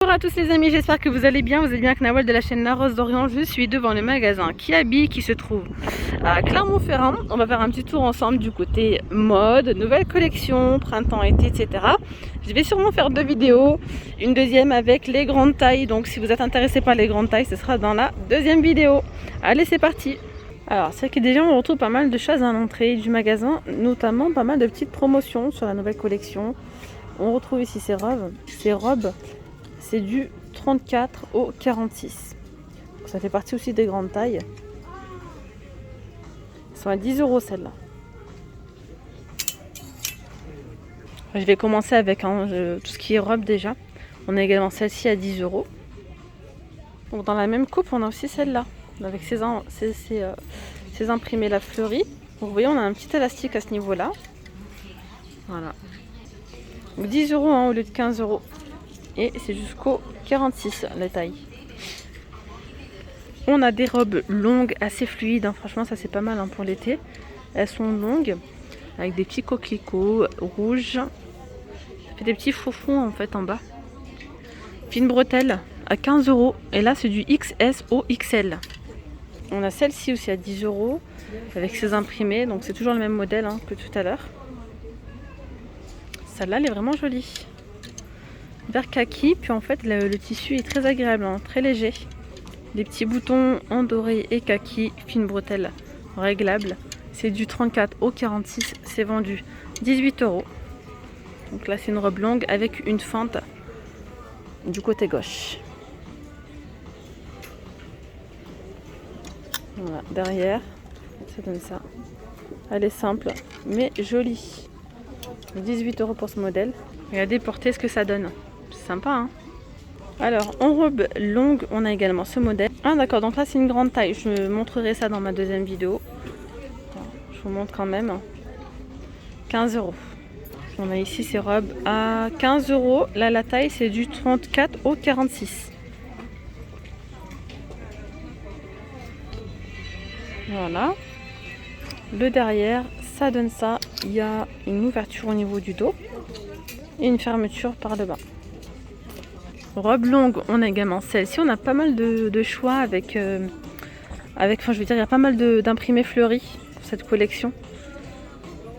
Bonjour à tous les amis, j'espère que vous allez bien. Vous êtes bien avec Nawal de la chaîne La Rose d'Orient. Je suis devant le magasin Kiabi qui se trouve à Clermont-Ferrand. On va faire un petit tour ensemble du côté mode, nouvelle collection, printemps, été, etc. Je vais sûrement faire deux vidéos, une deuxième avec les grandes tailles. Donc si vous êtes intéressé par les grandes tailles, ce sera dans la deuxième vidéo. Allez, c'est parti. Alors c'est vrai que déjà on retrouve pas mal de choses à l'entrée du magasin, notamment pas mal de petites promotions sur la nouvelle collection. On retrouve ici ces robes. C'est du 34 au 46. Ça fait partie aussi des grandes tailles. Elles sont à 10 € celles-là. Je vais commencer avec tout ce qui est robe déjà. On a également celle-ci à 10 €. Donc dans la même coupe, on a aussi celle-là. Avec ces imprimés la fleurie. Donc vous voyez, on a un petit élastique à ce niveau-là. Voilà. Donc 10 € au lieu de 15 €. Et c'est jusqu'au 46 la taille. On a des robes longues assez fluides, hein. Franchement ça c'est pas mal, hein, pour l'été. Elles sont longues avec des petits coquelicots rouges. Ça fait des petits faux-fonds en fait en bas. Fine bretelle à 15 € et là c'est du XS au XL. On a celle-ci aussi à 10 € avec ses imprimés, donc c'est toujours le même modèle, hein, que tout à l'heure. Celle-là elle est vraiment jolie. Vert kaki, puis en fait le tissu est très agréable, hein, très léger. Des petits boutons en doré et kaki, fine bretelle réglable. C'est du 34 au 46, c'est vendu 18 €. Donc là c'est une robe longue avec une fente du côté gauche. Voilà, derrière, ça donne ça. Elle est simple mais jolie. 18 € pour ce modèle. Regardez porter ce que ça donne. C'est sympa, hein. Alors en robe longue on a également ce modèle. Ah d'accord, donc là c'est une grande taille. Je montrerai ça dans ma deuxième vidéo. Je vous montre quand même. 15 €. On a ici ces robes à 15 €. Là la taille c'est du 34 au 46. Voilà. Le derrière ça donne ça. Il y a une ouverture au niveau du dos et une fermeture par le bas. Robe longue, on a également celle-ci. On a pas mal de choix avec il y a pas mal d'imprimés fleuris pour cette collection.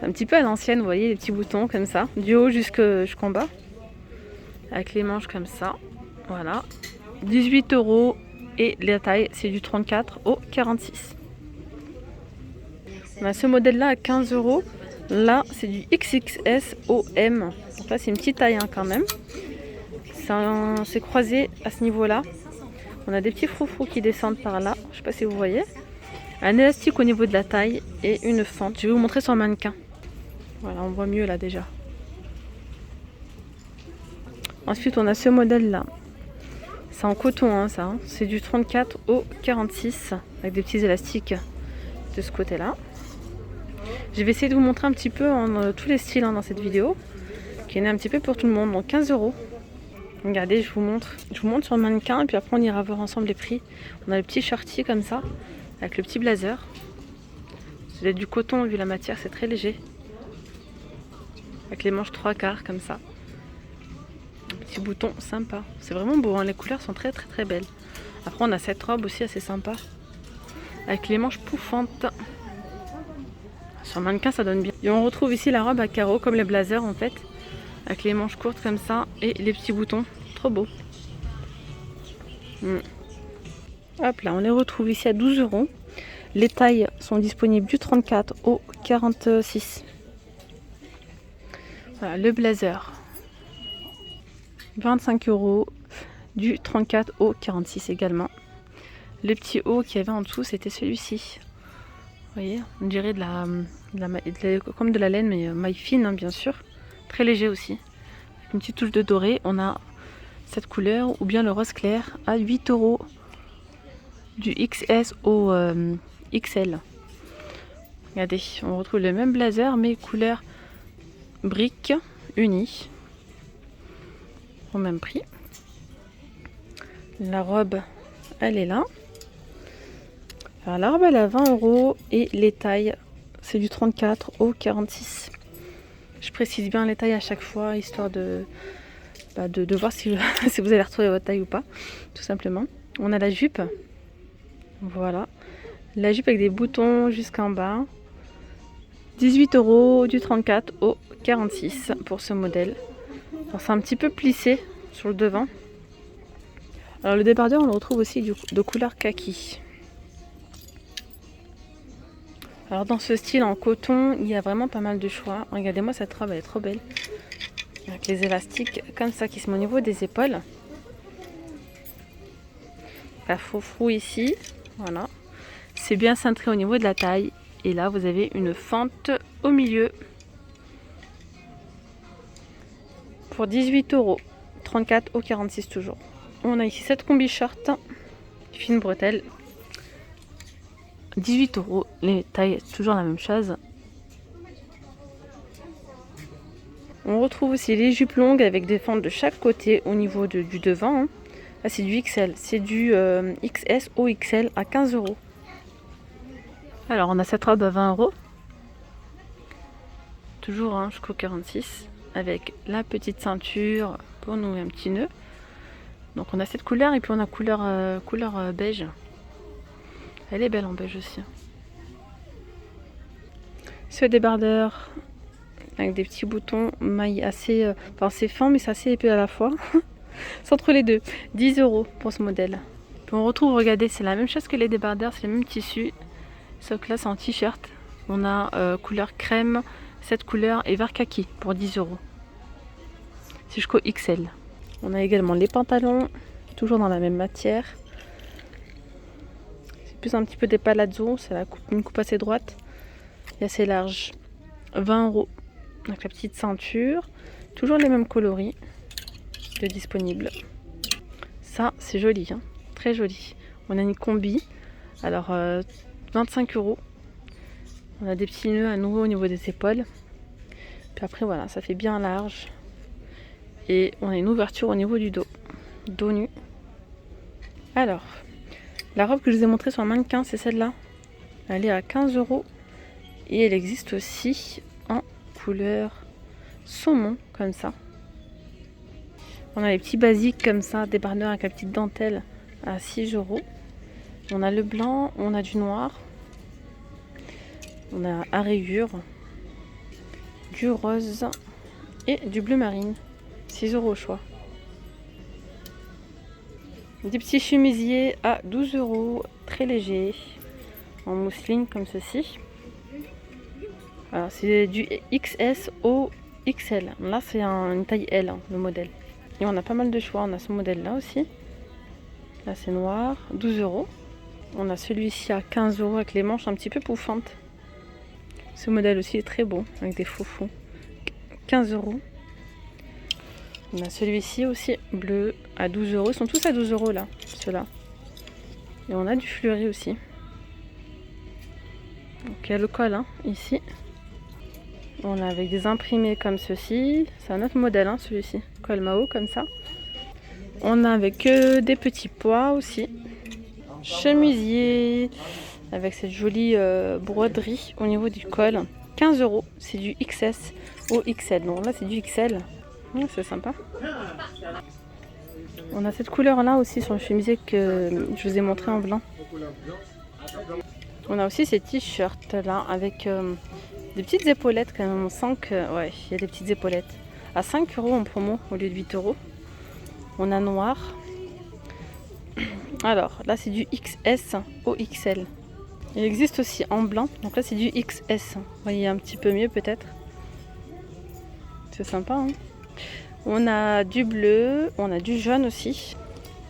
Un petit peu à l'ancienne, vous voyez, les petits boutons comme ça, du haut jusqu'en bas, avec les manches comme ça. Voilà, 18 € et la taille c'est du 34 au 46. On a ce modèle-là à 15 €. Là, c'est du XXS au M. Donc là, c'est une petite taille, hein, quand même. C'est croisé à ce niveau-là. On a des petits froufrous qui descendent par là. Je ne sais pas si vous voyez. Un élastique au niveau de la taille et une fente. Je vais vous montrer sur le mannequin. Voilà, on voit mieux là déjà. Ensuite, on a ce modèle-là. C'est en coton, hein, ça. Hein. C'est du 34 au 46 avec des petits élastiques de ce côté-là. Je vais essayer de vous montrer un petit peu tous les styles, hein, dans cette vidéo, qui est un petit peu pour tout le monde. Donc 15 €. Regardez, je vous montre sur le mannequin et puis après on ira voir ensemble les prix. On a le petit shorty comme ça, avec le petit blazer. C'est du coton vu la matière, c'est très léger. Avec les manches 3/4 comme ça. Petit bouton sympa. C'est vraiment beau, hein. Les couleurs sont très très très belles. Après on a cette robe aussi assez sympa. Avec les manches pouffantes. Sur le mannequin ça donne bien. Et on retrouve ici la robe à carreaux comme les blazers en fait. Avec les manches courtes comme ça et les petits boutons. Trop beau. Hop là, on les retrouve ici à 12 €. Les tailles sont disponibles du 34 au 46. Voilà, le blazer. 25 € du 34 au 46 également. Le petit haut qu'il y avait en dessous, c'était celui-ci. Vous voyez, on dirait comme de la laine, mais maille fine, hein, bien sûr. Très léger aussi. Avec une petite touche de doré. On a cette couleur ou bien le rose clair à 8 € du XS au XL. Regardez, on retrouve le même blazer mais couleur brique unie au même prix. La robe, elle est là. Alors, la robe elle est à 20 € et les tailles c'est du 34 au 46. Je précise bien les tailles à chaque fois histoire de voir si, si vous allez retrouver votre taille ou pas, tout simplement. On a la jupe, voilà, la jupe avec des boutons jusqu'en bas, 18 € du 34 au 46 pour ce modèle. Alors c'est un petit peu plissé sur le devant. Alors le débardeur on le retrouve aussi de couleur kaki. Alors dans ce style en coton, il y a vraiment pas mal de choix. Regardez-moi cette robe, elle est trop belle. Avec les élastiques comme ça qui se mettent au niveau des épaules. La froufrou ici, voilà. C'est bien cintré au niveau de la taille. Et là vous avez une fente au milieu. Pour 18 €, 34 au 46 toujours. On a ici cette combi short, fine bretelle. 18 €, les tailles toujours la même chose. On retrouve aussi les jupes longues avec des fentes de chaque côté au niveau du devant. Hein. Là c'est du XL, c'est du XS au XL à 15 €. Alors on a cette robe à 20 €, toujours hein, jusqu'au 46, avec la petite ceinture pour nouer un petit nœud. Donc on a cette couleur et puis on a couleur beige. Elle est belle en beige aussi. Ce débardeur avec des petits boutons maille assez, enfin c'est fin mais c'est assez épais à la fois. C'est entre les deux. 10 € pour ce modèle. Puis on retrouve, regardez, c'est la même chose que les débardeurs, c'est le même tissu. Sauf que là c'est en t-shirt. On a couleur crème, cette couleur et vert kaki pour 10 €. C'est jusqu'au XL. On a également les pantalons, toujours dans la même matière. C'est plus un petit peu des palazzo, c'est une coupe assez droite et assez large. 20 € avec la petite ceinture. Toujours les mêmes coloris de disponibles. Ça c'est joli, hein, très joli. On a une combi, alors 25 €. On a des petits nœuds à nouveau au niveau des épaules. Puis après voilà, ça fait bien large. Et on a une ouverture au niveau du dos. Dos nu. Alors, la robe que je vous ai montrée sur un mannequin, c'est celle-là. Elle est à 15 €. Et elle existe aussi en couleur saumon, comme ça. On a les petits basiques comme ça, débardeurs avec la petite dentelle à 6 €. On a le blanc, on a du noir. On a à rayures, du rose et du bleu marine. 6 € au choix. Des petits chemisiers à 12 €, très légers, en mousseline comme ceci. Alors c'est du XS au XL. Là c'est une taille L, hein, le modèle. Et on a pas mal de choix. On a ce modèle là aussi. Là c'est noir, 12 €. On a celui-ci à 15 € avec les manches un petit peu pouffantes. Ce modèle aussi est très beau avec des faux fonds. 15 €. On a celui-ci aussi bleu à 12 €. Ils sont tous à 12 € là, ceux-là. Et on a du fleuri aussi. Donc il y a le col hein, ici. On a avec des imprimés comme ceci. C'est un autre modèle hein, celui-ci. Col Mao comme ça. On a avec des petits pois aussi. Chemisier avec cette jolie broderie au niveau du col. 15 €. C'est du XS au XL. Donc là c'est du XL. C'est sympa. On a cette couleur là aussi sur le chemisier que je vous ai montré en blanc. On a aussi ces t-shirts là avec des petites épaulettes quand même. On sent que ouais, il y a des petites épaulettes. À 5 € en promo au lieu de 8 €. On a noir. Alors là c'est du XS au XL. Il existe aussi en blanc. Donc là c'est du XS. Vous voyez un petit peu mieux peut-être. C'est sympa hein. On a du bleu, on a du jaune aussi.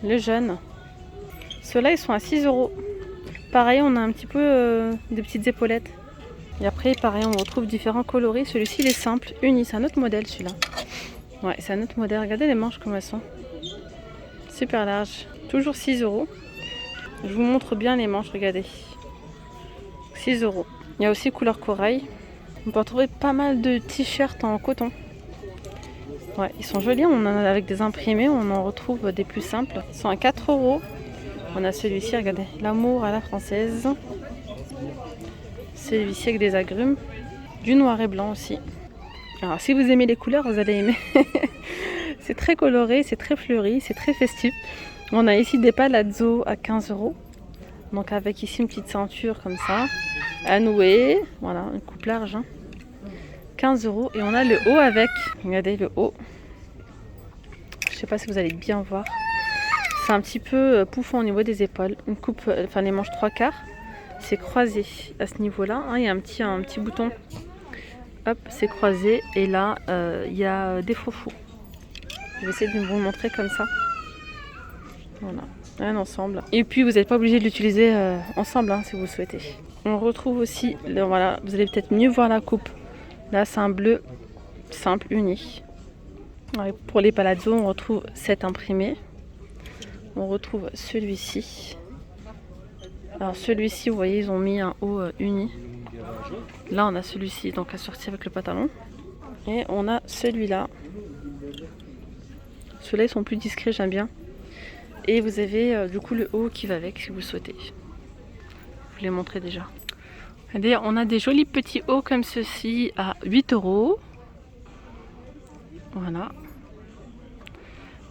Le jaune. Ceux-là, ils sont à 6 €. Pareil, on a un petit peu des petites épaulettes. Et après, pareil, on retrouve différents coloris. Celui-ci, il est simple, uni. C'est un autre modèle, celui-là. Ouais, c'est un autre modèle. Regardez les manches comme elles sont. Super large. Toujours 6 €. Je vous montre bien les manches, regardez. 6 €. Il y a aussi couleur corail. On peut retrouver pas mal de t-shirts en coton. Ouais, ils sont jolis, on en a avec des imprimés, on en retrouve des plus simples. Ils sont à 4 €. On a celui-ci, regardez, l'amour à la française. Celui-ci avec des agrumes. Du noir et blanc aussi. Alors si vous aimez les couleurs, vous allez aimer. C'est très coloré, c'est très fleuri, c'est très festif. On a ici des palazzo à 15 €. Donc avec ici une petite ceinture comme ça, à nouer. Voilà, une coupe large. 15 €. Et on a le haut avec. Regardez le haut. Je sais pas si vous allez bien voir. C'est un petit peu pouffant au niveau des épaules. Une coupe, enfin les manches 3/4. C'est croisé à ce niveau-là. Il y a un petit bouton. Hop, c'est croisé. Et là, il y a des faux. Je vais essayer de vous le montrer comme ça. Voilà, un ensemble. Et puis vous n'êtes pas obligé de l'utiliser ensemble si vous le souhaitez. On retrouve aussi, voilà, vous allez peut-être mieux voir la coupe. Là, c'est un bleu simple, uni. Et pour les palazzo, on retrouve cet imprimé. On retrouve celui-ci. Alors celui-ci, vous voyez, ils ont mis un haut uni. Là, on a celui-ci, donc assorti avec le pantalon. Et on a celui-là. Ceux-là, ils sont plus discrets, j'aime bien. Et vous avez du coup le haut qui va avec, si vous le souhaitez. Je vous l'ai montré déjà. D'ailleurs, on a des jolis petits hauts comme ceci à 8 €. Voilà.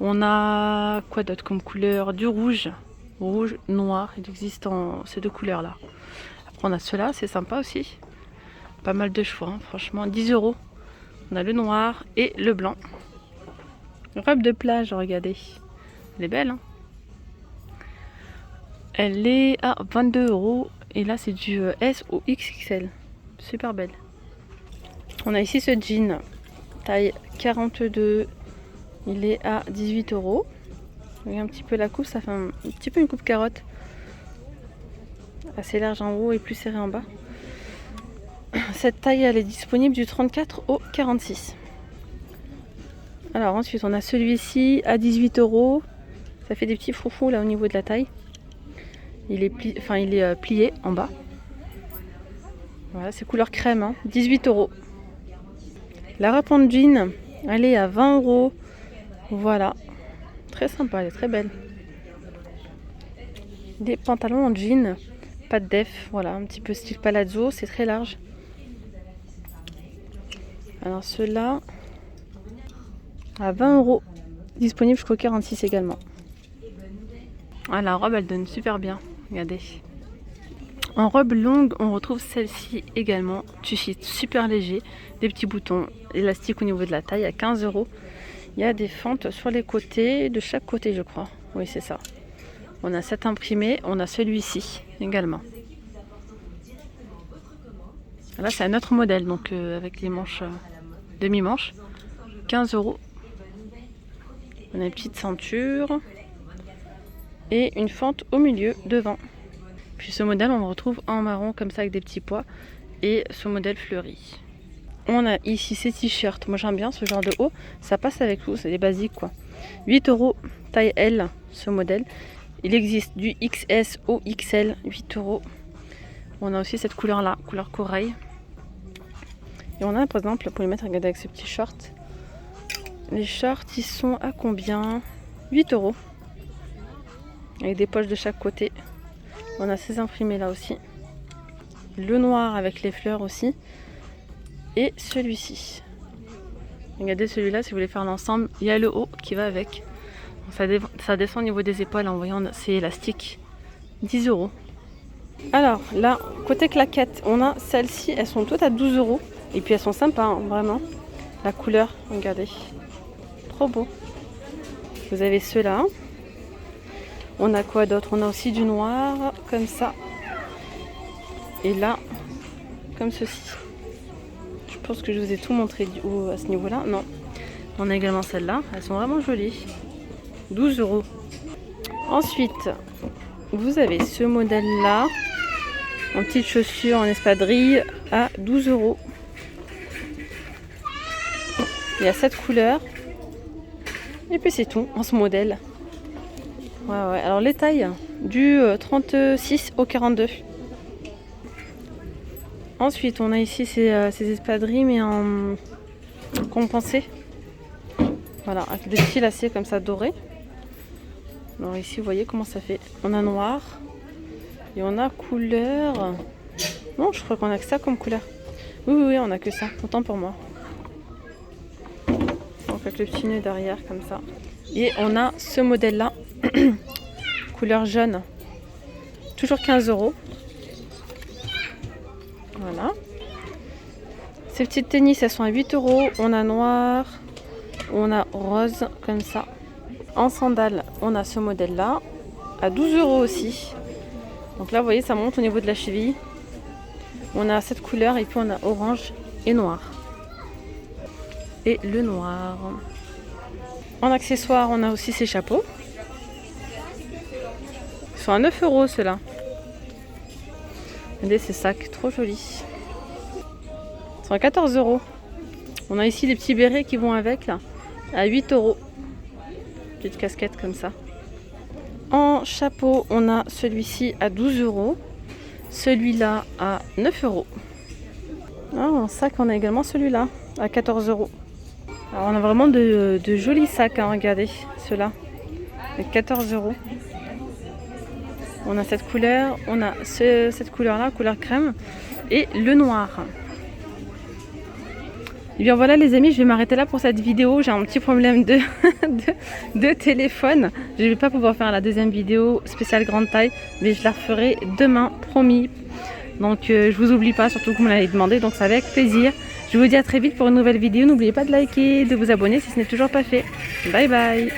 On a quoi d'autre comme couleur? Du rouge. Rouge, noir. Il existe en ces deux couleurs-là. Après, on a ceux-là, c'est sympa aussi. Pas mal de choix, franchement. 10 €. On a le noir et le blanc. Robe de plage, regardez. Elle est belle, hein? Elle est à 22 €. Et là, c'est du S au XXL. Super belle. On a ici ce jean. Taille 42. Il est à 18 €. Regardez un petit peu la coupe. Ça fait un petit peu une coupe carotte. Assez large en haut et plus serré en bas. Cette taille, elle est disponible du 34 au 46. Alors ensuite, on a celui-ci à 18 €. Ça fait des petits froufrous là au niveau de la taille. Il est plié en bas. Voilà, c'est couleur crème, hein. 18 €. La robe en jean, elle est à 20 €. Voilà. Très sympa, elle est très belle. Des pantalons en jean, pas de def, voilà, un petit peu style palazzo, c'est très large. Alors ceux-là, à 20 €. Disponible jusqu'au 46 également. Ah, la robe, elle donne super bien. Regardez. En robe longue, on retrouve celle-ci également. Tissu super léger, des petits boutons élastiques au niveau de la taille à 15 €. Il y a des fentes sur les côtés, de chaque côté, je crois. Oui, c'est ça. On a cet imprimé, on a celui-ci également. Là, c'est un autre modèle, donc avec les manches demi-manches. 15 €. On a une petite ceinture et une fente au milieu devant. Puis ce modèle, on le retrouve en marron comme ça avec des petits pois et ce modèle fleuri. On a ici ces t-shirts. Moi, j'aime bien ce genre de haut. Ça passe avec tout, c'est des basiques quoi. 8 €, taille L, ce modèle. Il existe du XS au XL, 8 €. On a aussi cette couleur là, couleur corail. Et on a par exemple, pour les mettre, regardez avec ce petit short. Les shorts, ils sont à combien? 8 €. Avec des poches de chaque côté. On a ces imprimés là aussi. Le noir avec les fleurs aussi. Et celui-ci. Regardez celui-là, si vous voulez faire l'ensemble, il y a le haut qui va avec. Ça descend au niveau des épaules en voyant c'est élastique. 10 €. Alors là, côté claquettes, on a celles-ci, elles sont toutes à 12 €. Et puis elles sont sympas, hein, vraiment. La couleur, regardez. Trop beau. Vous avez ceux-là. On a quoi d'autre? On a aussi du noir, comme ça. Et là, comme ceci. Je pense que je vous ai tout montré à ce niveau-là. Non. On a également celles-là. Elles sont vraiment jolies. 12 €. Ensuite, vous avez ce modèle-là. En petites chaussures en espadrille à 12 €. Il y a cette couleur. Et puis c'est tout en ce modèle. Ouais. Alors les tailles du 36 au 42. Ensuite, on a ici ces espadrilles, mais en compensé. Voilà, avec des petits lacets comme ça dorés. Alors ici, vous voyez comment ça fait. On a noir. Et on a couleur... Non, je crois qu'on a que ça comme couleur. Oui, on a que ça. Autant pour moi. Donc avec le petit nœud derrière comme ça. Et on a ce modèle-là, couleur jaune, toujours 15 €. Voilà. Ces petites tennis, elles sont à 8 €. On a noir, on a rose, comme ça. En sandales, on a ce modèle-là, à 12 € aussi. Donc là, vous voyez, ça monte au niveau de la cheville. On a cette couleur et puis on a orange et noir. Et le noir. En accessoires, on a aussi ces chapeaux. Ils sont à 9 € ceux-là. Regardez ces sacs, trop jolis. Ils sont à 14 €. On a ici des petits bérets qui vont avec là, à 8 €. Petite casquette comme ça. En chapeau, on a celui-ci à 12 €. Celui-là à 9 €. Ah, en sac, on a également celui-là à 14 €. Alors, on a vraiment de jolis sacs, hein, regardez, ceux-là, avec 14 €. On a cette couleur, on a cette couleur-là, couleur crème, et le noir. Et bien voilà les amis, je vais m'arrêter là pour cette vidéo. J'ai un petit problème de téléphone. Je ne vais pas pouvoir faire la deuxième vidéo spéciale grande taille, mais je la referai demain, promis. Donc je vous oublie pas, surtout que vous me l'avez demandé, donc c'est avec plaisir. Je vous dis à très vite pour une nouvelle vidéo. N'oubliez pas de liker, de vous abonner si ce n'est toujours pas fait. Bye bye.